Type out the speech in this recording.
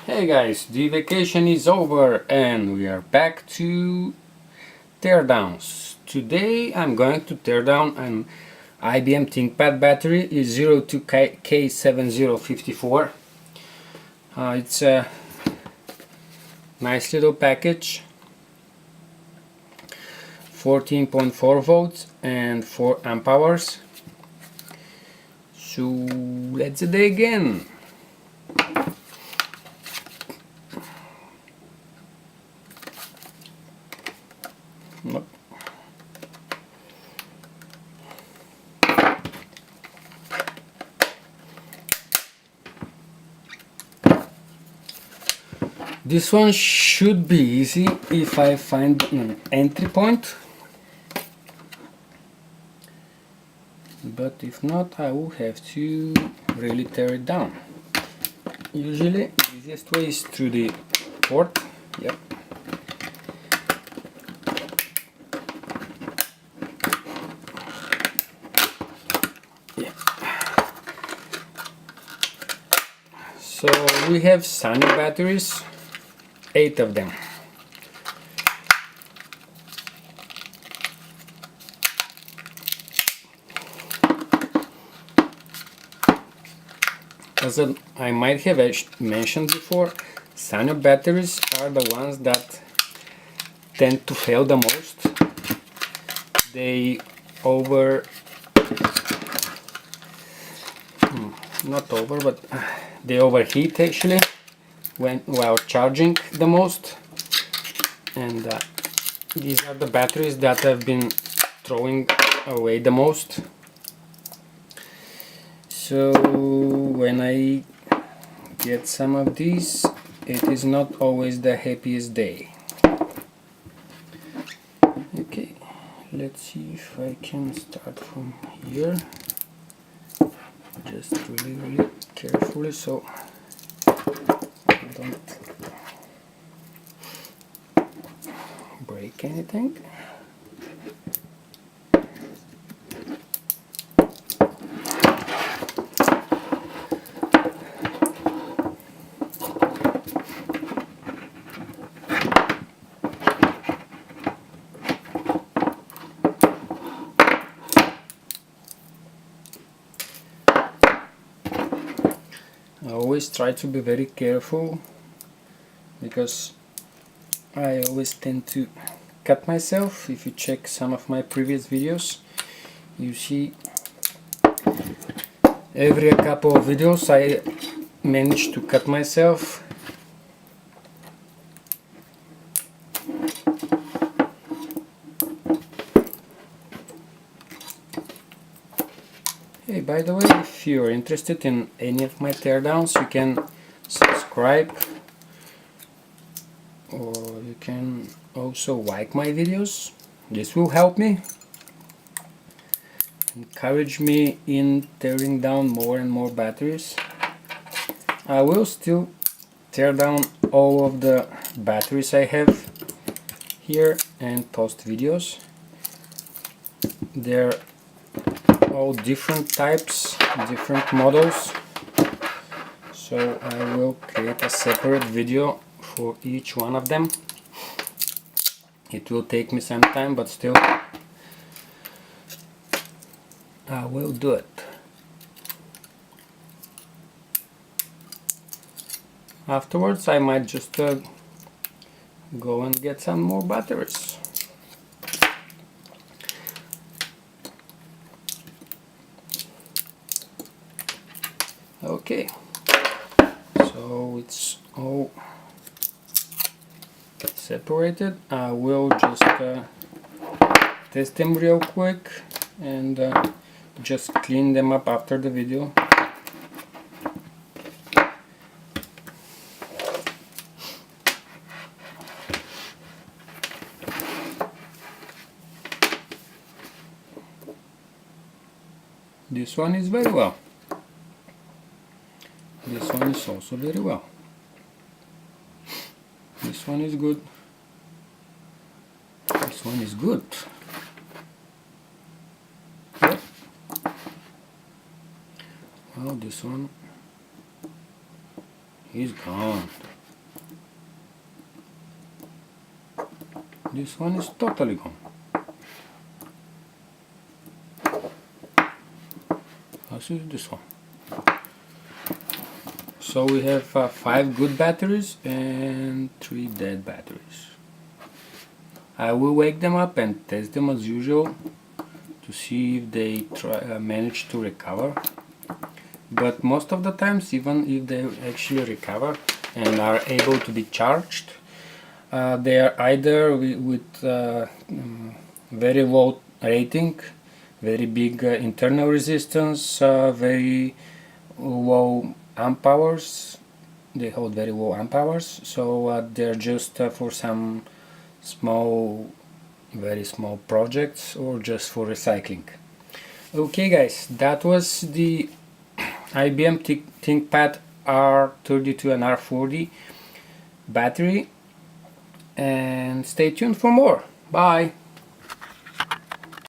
Hey guys, the vacation is over and we are back to teardowns. Today I'm going to tear down an IBM ThinkPad battery. It's 02K7054. It's a nice little package. 14.4 volts and 4 amp hours. So let's dig in. This one should be easy if I find an entry point, but if not I will have to really tear it down. Usually the easiest way is through the port. Yep. So we have Sanyo batteries, 8 of them. As I might have mentioned before, Sanyo batteries are the ones that tend to fail the most. They they overheat actually while charging the most, and these are the batteries that I've been throwing away the most. So when I get some of these, it is not always the happiest day. Okay, let's see if I can start from here, just really carefully so I don't break anything. I always try to be very careful because I always tend to cut myself. If you check some of my previous videos, you see every couple of videos I manage to cut myself. Hey, by the way, if you're interested in any of my teardowns, you can subscribe, or you can also like my videos. This will help me, encourage me in tearing down more and more batteries. I will still tear down all of the batteries I have here and post videos. They're all different types, different models, so I will create a separate video for each one of them. It will take me some time, but still I will do it. Afterwards I might just go and get some more batteries. Okay, so it's all separated. I will just test them real quick and just clean them up after the video. This one is very well. This one is also very well. This one is good. This one is good. Yep. Well, this one is gone. This one is totally gone. Let's use this one. So we have 5 good batteries and 3 dead batteries. I will wake them up and test them as usual to see if they manage to recover. But most of the times, even if they actually recover and are able to be charged, they are either with very low rating, very big internal resistance, very low amp powers. They hold very low amp powers, so they're just for some small, very small projects or just for recycling. Okay guys, that was the IBM ThinkPad R32 and R40 battery, and stay tuned for more. Bye!